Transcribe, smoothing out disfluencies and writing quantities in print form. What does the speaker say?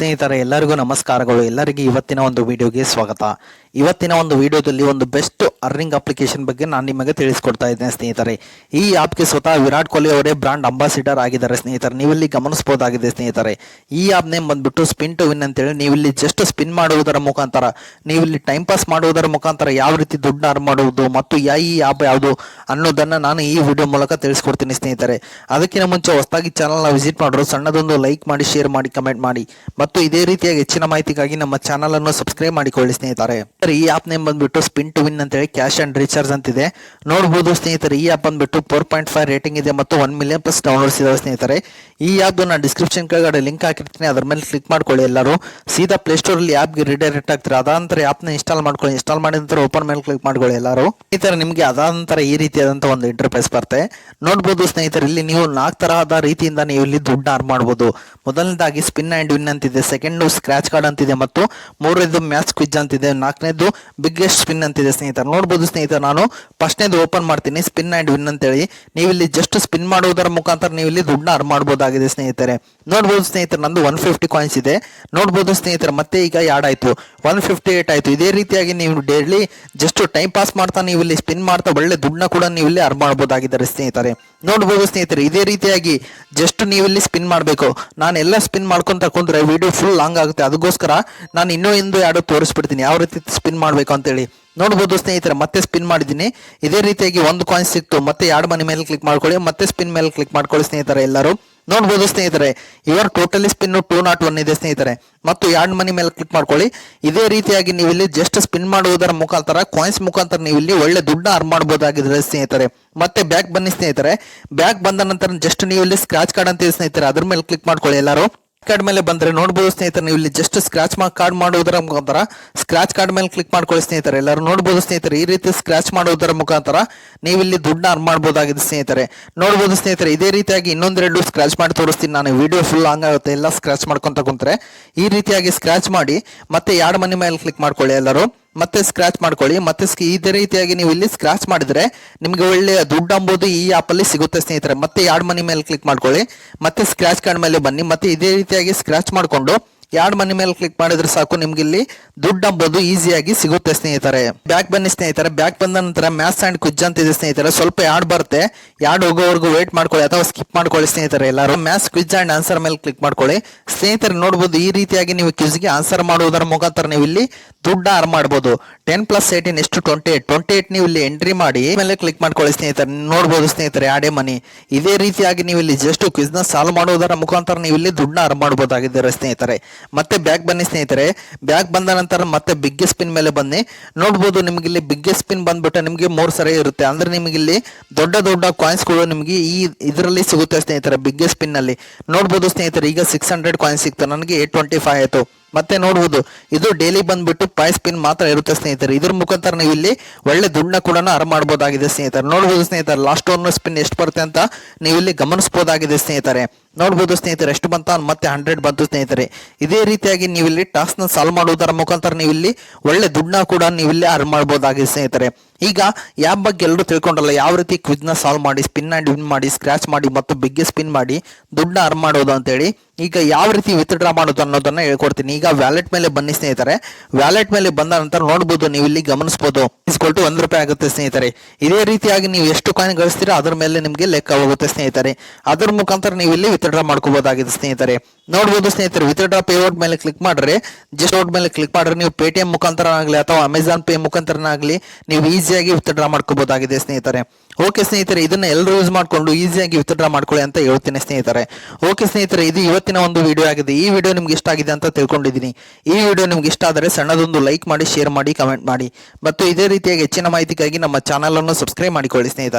ಸ್ನೇಹಿತರೆ ಎಲ್ಲರಿಗೂ ನಮಸ್ಕಾರಗಳು. ಎಲ್ಲರಿಗೂ ಇವತ್ತಿನ ಒಂದು ವಿಡಿಯೋಗೆ ಸ್ವಾಗತ. ಇವತ್ತಿನ ಒಂದು ವಿಡಿಯೋದಲ್ಲಿ ಒಂದು ಬೆಸ್ಟ್ ಅರ್ನಿಂಗ್ ಅಪ್ಲಿಕೇಶನ್ ಬಗ್ಗೆ ನಾನು ನಿಮಗೆ ತಿಳಿಸ್ಕೊಡ್ತಾ ಇದ್ದೇನೆ ಸ್ನೇಹಿತರೆ. ಈ ಆಪ್ಗೆ ಸ್ವತಃ ವಿರಾಟ್ ಕೊಹ್ಲಿ ಅವರೇ ಬ್ರಾಂಡ್ ಅಂಬಾಸಿಡರ್ ಆಗಿದ್ದಾರೆ ಸ್ನೇಹಿತರೆ. ನೀವಿಲ್ಲಿ ಗಮನಿಸಬಹುದಾಗಿದೆ ಸ್ನೇಹಿತರೆ. ಈ ಆಪ್ ನೇಮ್ ಬಂದ್ಬಿಟ್ಟು ಸ್ಪಿನ್ ಟು ವಿನ್ ಅಂತೇಳಿ. ನೀವಿಲ್ಲಿ ಜಸ್ಟ್ ಸ್ಪಿನ್ ಮಾಡುವುದರ ಮುಖಾಂತರ, ನೀವಿಲ್ಲಿ ಟೈಮ್ ಪಾಸ್ ಮಾಡುವುದರ ಮುಖಾಂತರ ಯಾವ ರೀತಿ ದುಡ್ಡು ಅರ್ನ್ ಮಾಡುವುದು ಮತ್ತು ಈ ಆಪ್ ಯಾವುದು ಅನ್ನೋದನ್ನ ನಾನು ಈ ವಿಡಿಯೋ ಮೂಲಕ ತಿಳಿಸ್ಕೊಡ್ತೀನಿ ಸ್ನೇಹಿತರೆ. ಅದಕ್ಕಿಂತ ಮುಂಚೆ ಹೊಸದಾಗಿ ಚಾನಲ್ನ ವಿಸಿಟ್ ಮಾಡೋರು ಸಣ್ಣದೊಂದು ಲೈಕ್ ಮಾಡಿ, ಶೇರ್ ಮಾಡಿ, ಕಮೆಂಟ್ ಮಾಡಿ ಮತ್ತು ಇದೇ ರೀತಿಯಾಗಿ ಹೆಚ್ಚಿನ ಮಾಹಿತಿಗಾಗಿ ನಮ್ಮ ಚಾನಲ್ ಅನ್ನು ಸಬ್ಸ್ಕ್ರೈಬ್ ಮಾಡಿಕೊಳ್ಳಿ ಸ್ನೇಹಿತರೆ. ಈ ಆಪ್ ನೇಮ್ ಬಂದ್ಬಿಟ್ಟು ಸ್ಪಿನ್ ಟು ವಿನ್ ಅಂತೇಳಿ ಕ್ಯಾಶ್ ಅಂಡ್ ರೀಚಾರ್ಜ್ ಅಂತಿದೆ. ನೋಡಬಹುದು ಸ್ನೇಹಿತರೆ, ಈ ಆಪ್ ಬಂದ್ಬಿಟ್ಟು 4.5 ರೇಟಿಂಗ್ ಇದೆ ಮತ್ತು 1 ಮಿಲಿಯನ್ ಪ್ಲಸ್ ಡೌನ್ಲೋಡ್ಸ್ ಇದಾವೆ ಸ್ನೇಹಿತರೆ. ಈ ಆಪ್ ನಾನು ಡಿಸ್ಕ್ರಿಪ್ಷನ್ ಕೆಳಗಡೆ ಲಿಂಕ್ ಹಾಕಿರ್ತೀನಿ, ಅದರ ಮೇಲೆ ಕ್ಲಿಕ್ ಮಾಡ್ಕೊಳ್ಳಿ. ಎಲ್ಲರೂ ಸೀದಾ ಪ್ಲೇಸ್ಟೋರ್ ಅಲ್ಲಿ ಆಪ್ಗೆ ರಿಡೈರೆಕ್ಟ್ ಆಗ್ತಾರೆ. ಅದಾದ ನಂತರ ಆಪ್ನ ಇನ್ಸ್ಟಾಲ್ ಮಾಡ್ಕೊಳ್ಳಿ. ಇನ್ಸ್ಟಾಲ್ ಮಾಡಿದ ನಂತರ ಓಪನ್ ಮೇಲೆ ಕ್ಲಿಕ್ ಮಾಡ್ಕೊಳ್ಳಿ ಎಲ್ಲರೂ. ಈ ತರ ನಿಮಗೆ ಅದಾದ ನಂತರ ಈ ರೀತಿಯಾದಂತಹ ಒಂದು ಇಂಟರ್ಫೇಸ್ ಬರುತ್ತೆ. ನೋಡಬಹುದು ಸ್ನೇಹಿತರೆ, ಇಲ್ಲಿ ನೀವು 4 ತರಹದ ರೀತಿಯಿಂದ ನೀವು ಇಲ್ಲಿ ದುಡ್ಡು ಅರ್ನ್ ಮಾಡಬಹುದು. ಮೊದಲನೇದಾಗಿ ಸ್ಪಿನ್ ಅಂಡ್ ವಿನ್ ಅಂತಿದೆ, ಸೆಕೆಂಡ್ ಸ್ಕ್ರಾಚ್ ಕಾರ್ಡ್ ಅಂತಿದೆ ಮತ್ತು ಮೂರನೇದು ಮ್ಯಾಚ್ ಕ್ವಿಜ್ ಅಂತಿದೆ, ನಾಲ್ಕನೇದು ಬಿಗ್ಗೆಸ್ಟ್ ಸ್ಪಿನ್ ಅಂತಿದೆ ಸ್ನೇಹಿತರೆ. ನೋಡಬಹುದು ಸ್ನೇಹಿತರೆ, ನಾನು ಫಸ್ಟ್ನೇದು ಓಪನ್ ಮಾಡ್ತೀನಿ, ಸ್ಪಿನ್ ಅಂಡ್ ವಿನ್ ಅಂತೇಳಿ. ನೀವು ಇಲ್ಲಿ ಜಸ್ಟ್ ಸ್ಪಿನ್ ಮಾಡುವುದರ ಮುಖಾಂತರ ನೀವು ಇಲ್ಲಿ ದುಡ್ಡನ್ನ ಅರ್ನ್ ಮಾಡಬಹುದಾಗಿದೆ ಸ್ನೇಹಿತರೆ. ನೋಡಬಹುದು ಸ್ನೇಹಿತರೆ, ನಂದು 150 ಕಾಯಿನ್ಸ್ ಇದೆ. ನೋಡಬಹುದು ಸ್ನೇಹಿತರೆ, ಮತ್ತೆ ಈಗ ಆಡ್ ಆಯ್ತು, 158 ಆಯ್ತು. ಇದೇ ರೀತಿಯಾಗಿ ನೀವು ಡೈಲಿ ಜಸ್ಟ್ ಟೈಮ್ ಪಾಸ್ ಮಾಡ್ತಾ ನೀವು ಇಲ್ಲಿ ಸ್ಪಿನ್ ಮಾಡ್ತಾ ಒಳ್ಳೆ ದುಡ್ಡನ್ನ ಕೂಡ ನೀವು ಇಲ್ಲಿ ಅರ್ನ್ ಮಾಡಬಹುದಾಗಿದ್ದಾರೆ ಸ್ನೇಹಿತರೆ. ನೋಡಬಹುದು ಸ್ನೇಹಿತರೆ, ಇದೇ ರೀತಿಯಾಗಿ ಜಸ್ಟ್ ನೀವು ಇಲ್ಲಿ ಸ್ಪಿನ್ ಮಾಡಬೇಕು. ನಾನು ಎಲ್ಲ ಸ್ಪಿನ್ ಮಾಡ್ಕೊಂತ ಕುಂದ್ರೆ ವಿಡಿಯೋ ಫುಲ್ ಲಾಂಗ್ ಆಗುತ್ತೆ. ಅದಕ್ಕೋಸ್ಕರ ನಾನು ಇನ್ನೂ ಯಾರು ತೋರಿಸ್ಬಿಡ್ತೀನಿ ಯಾವ ರೀತಿ ಸ್ಪಿನ್ ಮಾಡಬೇಕು ಅಂತೇಳಿ. ನೋಡಬಹುದು ಸ್ನೇಹಿತರೆ, ಮತ್ತೆ ಸ್ಪಿನ್ ಮಾಡಿದ್ದೀನಿ. ಇದೇ ರೀತಿಯಾಗಿ ಒಂದು ಕಾಯಿನ್ ಸಿಕ್ತು. ಮತ್ತೆ ಎರಡು ಮನಿ ಮೇಲೆ ಕ್ಲಿಕ್ ಮಾಡ್ಕೊಳ್ಳಿ, ಮತ್ತೆ ಸ್ಪಿನ್ ಮೇಲೆ ಕ್ಲಿಕ್ ಮಾಡ್ಕೊಳ್ಳಿ ಸ್ನೇಹಿತರೆ ಎಲ್ಲರೂ. ನೋಡಬಹುದು ಸ್ನೇಹಿತರೆ, ಇವರ್ ಟೋಟಲಿ ಸ್ಪಿನ್ 201 ಇದೆ ಸ್ನೇಹಿತರೆ. ಮತ್ತು ಎರಡು ಮನಿ ಮೇಲೆ ಕ್ಲಿಕ್ ಮಾಡ್ಕೊಳ್ಳಿ. ಇದೇ ರೀತಿಯಾಗಿ ನೀವು ಇಲ್ಲಿ ಜಸ್ಟ್ ಸ್ಪಿನ್ ಮಾಡುವುದರ ಮುಖಾಂತರ, ಕಾಯಿನ್ಸ್ ಮುಖಾಂತರ ನೀವು ಇಲ್ಲಿ ಒಳ್ಳೆ ದುಡ್ಡು ಅರ್ನ್ ಮಾಡಬಹುದಾಗಿದೆ ಸ್ನೇಹಿತರೆ. ಮತ್ತೆ ಬ್ಯಾಕ್ ಬನ್ನಿ ಸ್ನೇಹಿತರೆ. ಬ್ಯಾಕ್ ಬಂದ ನಂತರ ಜಸ್ಟ್ ನೀವು ಇಲ್ಲಿ ಸ್ಕ್ರಾಚ್ ಕಾರ್ಡ್ ಅಂತ ಇದೆ ಸ್ನೇಹಿತರೆ, ಅದ್ರ ಮೇಲೆ ಕ್ಲಿಕ್ ಮಾಡ್ಕೊಳ್ಳಿ ಎಲ್ಲರೂ. ಕಾರ್ಡ್ ಮೇಲೆ ಬಂದ್ರೆ ನೋಡಬಹುದು ಸ್ನೇಹಿತರೆ, ನೀವು ಇಲ್ಲಿ ಜಸ್ಟ್ ಸ್ಕ್ರಾಚ್ ಕಾರ್ಡ್ ಮಾಡುವುದರ ಮುಖಾಂತರ ಸ್ಕ್ರಾಚ್ ಕಾರ್ಡ್ ಮೇಲೆ ಕ್ಲಿಕ್ ಮಾಡ್ಕೊಳ್ಳಿ ಸ್ನೇಹಿತರೆ ಎಲ್ಲರೂ. ನೋಡಬಹುದು ಸ್ನೇಹಿತರೆ, ಈ ರೀತಿ ಸ್ಕ್ರಾಚ್ ಮಾಡುವುದರ ಮುಖಾಂತರ ನೀವು ಇಲ್ಲಿ ದುಡ್ಡನ್ನ ಅರ್ನ್ ಮಾಡಬಹುದಾಗಿದೆ ಸ್ನೇಹಿತರೆ. ನೋಡಬಹುದು ಸ್ನೇಹಿತರೆ, ಇದೇ ರೀತಿಯಾಗಿ ಇನ್ನೊಂದೆರಡು ಸ್ಕ್ರಾಚ್ ಮಾಡಿ ತೋರಿಸ್ತೀನಿ ನಾನು. ವಿಡಿಯೋ ಫುಲ್ ಲಾಂಗ್ ಆಗುತ್ತೆ, ಎಲ್ಲ ಸ್ಕ್ರಾಚ್ ಮಾಡ್ಕೊಂತ ಕುಂತ್ರೆ. ಈ ರೀತಿಯಾಗಿ ಸ್ಕ್ರಾಚ್ ಮಾಡಿ ಮತ್ತೆ ಎರಡು ಮನಿ ಮೇಲೆ ಕ್ಲಿಕ್ ಮಾಡ್ಕೊಳ್ಳಿ ಎಲ್ಲರೂ. ಮತ್ತೆ ಸ್ಕ್ರಾಚ್ ಮಾಡ್ಕೊಳ್ಳಿ. ಮತ್ತೆ ಇದೇ ರೀತಿಯಾಗಿ ನೀವು ಇಲ್ಲಿ ಸ್ಕ್ರಾಚ್ ಮಾಡಿದ್ರೆ ನಿಮಗೆ ಒಳ್ಳೆಯ ದುಡ್ಡು ಅಂಬೋದು ಈ ಆಪ್ ಅಲ್ಲಿ ಸಿಗುತ್ತೆ ಸ್ನೇಹಿತರೆ. ಮತ್ತೆ ಎರಡು ಮನಿ ಮೇಲೆ ಕ್ಲಿಕ್ ಮಾಡ್ಕೊಳ್ಳಿ. ಮತ್ತೆ ಸ್ಕ್ರಾಚ್ ಕಾರ್ಡ್ ಮೇಲೆ ಬನ್ನಿ. ಮತ್ತೆ ಇದೇ ರೀತಿಯಾಗಿ ಸ್ಕ್ರಾಚ್ ಮಾಡಿಕೊಂಡು ಎರಡು ಮನಿ ಮೇಲೆ ಕ್ಲಿಕ್ ಮಾಡಿದ್ರೆ ಸಾಕು, ನಿಮ್ಗೆ ಇಲ್ಲಿ ದುಡ್ಡು ಅಂಬೋದು ಈಸಿಯಾಗಿ ಸಿಗುತ್ತೆ ಸ್ನೇಹಿತರೆ. ಬ್ಯಾಕ್ ಬನ್ನಿ ಸ್ನೇಹಿತರೆ. ಬ್ಯಾಕ್ ಬಂದ ನಂತರ ಮ್ಯಾಥ್ಸ್ ಅಂಡ್ ಕ್ವಿಜ್ ಅಂತ ಇದೆ ಸ್ನೇಹಿತರೆ. ಸ್ವಲ್ಪ ಯಾಡ್ ಬರುತ್ತೆ, ಯಾಡ್ ಹೋಗೋವರೆಗೂ ವೇಟ್ ಮಾಡ್ಕೊಳ್ಳಿ ಅಥವಾ ಸ್ಕಿಪ್ ಮಾಡ್ಕೊಳ್ಳಿ ಸ್ನೇಹಿತರೆ ಎಲ್ಲರೂ. ಮ್ಯಾಥ್ಸ್ ಕ್ವಿಜ್ ಅಂಡ್ ಆನ್ಸರ್ ಮೇಲೆ ಕ್ಲಿಕ್ ಮಾಡ್ಕೊಳ್ಳಿ ಸ್ನೇಹಿತರೆ. ನೋಡಬಹುದು ಈ ರೀತಿಯಾಗಿ ನೀವು ಕ್ವಿಜ್ಗೆ ಆನ್ಸರ್ ಮಾಡುವುದರ ಮುಖಾಂತರ ನೀವು ಇಲ್ಲಿ ದುಡ್ಡು ಅರ್ನ್ ಮಾಡಬಹುದು. 10 + 18 ಎಷ್ಟು 28 ನೀವು ಇಲ್ಲಿ ಎಂಟ್ರಿ ಮಾಡಿ ಮೇಲೆ ಕ್ಲಿಕ್ ಮಾಡ್ಕೊಳ್ಳಿ ಸ್ನೇಹಿತರೆ. ನೋಡಬಹುದು ಸ್ನೇಹಿತರೆ, ಆಡೇ ಮನಿ. ಇದೇ ರೀತಿಯಾಗಿ ನೀವು ಇಲ್ಲಿ ಜಸ್ಟ್ ಕ್ವಿಜ್ ನ ಸಾಲ್ವ್ ಮಾಡುವುದರ ಮುಖಾಂತರ ನೀವು ಇಲ್ಲಿ ದುಡ್ಡನ್ನ ಅರ್ನ್ ಮಾಡಬಹುದಾಗಿದ್ದಾರೆ ಸ್ನೇಹಿತರೆ. ಮತ್ತೆ ಬ್ಯಾಕ್ ಬನ್ನಿ ಸ್ನೇಹಿತರೆ. ಬ್ಯಾಕ್ ಬಂದ ನಂತರ ಮತ್ತೆ ಬಿಗ್ಗೆಸ್ಟ್ ಸ್ಪಿನ್ ಮೇಲೆ ಬನ್ನಿ. ನೋಡಬಹುದು ನಿಮ್ಗೆ ಇಲ್ಲಿ ಬಿಗ್ಗೆಸ್ಟ್ ಸ್ಪಿನ್ ಬಂದ್ಬಿಟ್ಟು ನಿಮಗೆ 3 ಸರಿ ಇರುತ್ತೆ. ಅಂದ್ರೆ ನಿಮಗೆ ಇಲ್ಲಿ ದೊಡ್ಡ ದೊಡ್ಡ ಕಾಯಿನ್ಸ್ ಗಳು ನಿಮಗೆ ಈ ಇದರಲ್ಲಿ ಸಿಗುತ್ತೆ ಸ್ನೇಹಿತರೆ, ಬಿಗ್ಗೆಸ್ಟ್ ಸ್ಪಿನ್ ನಲ್ಲಿ. ನೋಡಬಹುದು ಸ್ನೇಹಿತರೆ, ಈಗ 600 ಕಾಯಿನ್ಸ್ ಸಿಕ್ತು, ನನಗೆ 825 ಆಯ್ತು. ಮತ್ತೆ ನೋಡಬಹುದು ಇದು ಡೈಲಿ ಬಂದ್ಬಿಟ್ಟು 5 ಸ್ಪಿನ್ ಮಾತ್ರ ಇರುತ್ತೆ ಸ್ನೇಹಿತರೆ. ಇದ್ರ ಮುಖಾಂತರ ನೀವು ಇಲ್ಲಿ ಒಳ್ಳೆ ದುಡ್ಡನ್ನ ಕೂಡ ಅರ್ನ್ ಮಾಡಬಹುದಾಗಿದೆ ಸ್ನೇಹಿತರೆ. ನೋಡಬಹುದು ಸ್ನೇಹಿತರೆ, ಲಾಸ್ಟ್ ಒನ್ ಸ್ಪಿನ್ ಎಷ್ಟು ಬರುತ್ತೆ ಅಂತ ನೀವು ಇಲ್ಲಿ ಗಮನಿಸಬಹುದಾಗಿದೆ ಸ್ನೇಹಿತರೆ. ನೋಡಬಹುದು ಸ್ನೇಹಿತರೆ, ಎಷ್ಟು ಬಂತ ಮತ್ತೆ 100 ಬಂತು ಸ್ನೇಹಿತರೆ. ಇದೇ ರೀತಿಯಾಗಿ ನೀವು ಇಲ್ಲಿ ಟಾಸ್ಕ್ ನ ಸಾಲ್ವ್ ಮಾಡುವುದರ ಮುಖಾಂತರ ನೀವು ಇಲ್ಲಿ ಒಳ್ಳೆ ದುಡ್ಡನ್ನ ಕೂಡ ನೀವು ಇಲ್ಲಿ ಅರ್ನ್ ಮಾಡಬಹುದಾಗಿದೆ ಸ್ನೇಹಿತರೆ. ಈಗ ಯಾವ ಬಗ್ಗೆ ಎಲ್ಲರೂ ತಿಳ್ಕೊಂಡಲ್ಲ, ಯಾವ ರೀತಿ ಕ್ವಿಜ್ ನ ಸಾಲ್ವ್ ಮಾಡಿ, ಸ್ಪಿನ್ ಅಂಡ್ ವಿನ್ ಮಾಡಿ, ಸ್ಕ್ರಾಚ್ ಮಾಡಿ ಮತ್ತು ಬಿಗ್ಗೆ ಸ್ಪಿನ್ ಮಾಡಿ ದುಡ್ಡನ್ನ ಅರ್ನ್ ಮಾಡೋದು ಅಂತೇಳಿ. ಈಗ ಯಾವ ರೀತಿ ವಿತ್ಡ್ರಾ ಮಾಡೋದು ಅನ್ನೋದನ್ನ ಹೇಳ್ಕೊಡ್ತೀನಿ. ಈಗ ವ್ಯಾಲೆಟ್ ಮೇಲೆ ಬನ್ನಿ ಸ್ನೇಹಿತರೆ. ವ್ಯಾಲೆಟ್ ಮೇಲೆ ಬಂದ ನಂತರ ನೋಡಬಹುದು, ನೀವು ಇಲ್ಲಿ ಗಮನಿಸಬಹುದು ₹1 ಆಗುತ್ತೆ ಸ್ನೇಹಿತರೆ. ಇದೇ ರೀತಿಯಾಗಿ ನೀವು ಎಷ್ಟು ಕಾಯಿನ್ ಗಳಿಸ್ತೀರಾ ಅದ್ರ ಮೇಲೆ ನಿಮಗೆ ಲೆಕ್ಕ ಹೋಗುತ್ತೆ ಸ್ನೇಹಿತರೆ. ಅದರ ಮುಖಾಂತರ ನೀವು ಇಲ್ಲಿ ವಿತ್ಡ್ರಾ ಮಾಡ್ಕೋಬಹುದಾಗಿದೆ ಸ್ನೇಹಿತರೆ. ನೋಡಬಹುದು ಸ್ನೇಹಿತರೆ, ವಿತ್ಡ್ರಾ ಪೇಔಟ್ ಮೇಲೆ ಕ್ಲಿಕ್ ಮಾಡ್ರೆ, ಜಸ್ಟ್ ಔಟ್ ಮೇಲೆ ಕ್ಲಿಕ್ ಮಾಡ್ರೆ ನೀವು ಪೇಟಿಎಂ ಮುಖಾಂತರ ಆಗಲಿ ಅಥವಾ ಅಮೆಜಾನ್ ಪೇ ಮುಖಾಂತರ ಆಗಲಿ ನೀವು ಈಸಿಯಾಗಿ ವಿತ್ಡ್ರಾ ಮಾಡ್ಕೋಬಹುದಾಗಿದೆ ಸ್ನೇಹಿತರೆ. ಓಕೆ ಸ್ನೇಹಿತರೆ, ಇದನ್ನ ಎಲ್ಲರೂ ಯೂಸ್ ಮಾಡ್ಕೊಂಡು ಈಸಿಯಾಗಿ ವಿತ್ಡ್ರಾ ಮಾಡ್ಕೊಳ್ಳಿ ಅಂತ ಹೇಳ್ತೀನಿ ಸ್ನೇಹಿತರೆ. ಓಕೆ ಸ್ನೇಹಿತರೆ, ಇದು ಇವತ್ತಿನ ಒಂದು ವಿಡಿಯೋ ಆಗಿದೆ. ಈ ವಿಡಿಯೋ ನಿಮ್ಗೆ ಇಷ್ಟ ಆಗಿದೆ ಅಂತ ತಿಳ್ಕೊಂಡಿದ್ದೀನಿ. ಈ ವಿಡಿಯೋ ನಿಮ್ಗೆ ಇಷ್ಟ ಆದರೆ ಸಣ್ಣದೊಂದು ಲೈಕ್ ಮಾಡಿ, ಶೇರ್ ಮಾಡಿ, ಕಮೆಂಟ್ ಮಾಡಿ ಮತ್ತು ಇದೇ ರೀತಿಯಾಗಿ ಹೆಚ್ಚಿನ ಮಾಹಿತಿಗಾಗಿ ನಮ್ಮ ಚಾನಲ್ ಅನ್ನು ಸಬ್ಸ್ಕ್ರೈಬ್ ಮಾಡಿಕೊಳ್ಳಿ ಸ್ನೇಹಿತರೆ.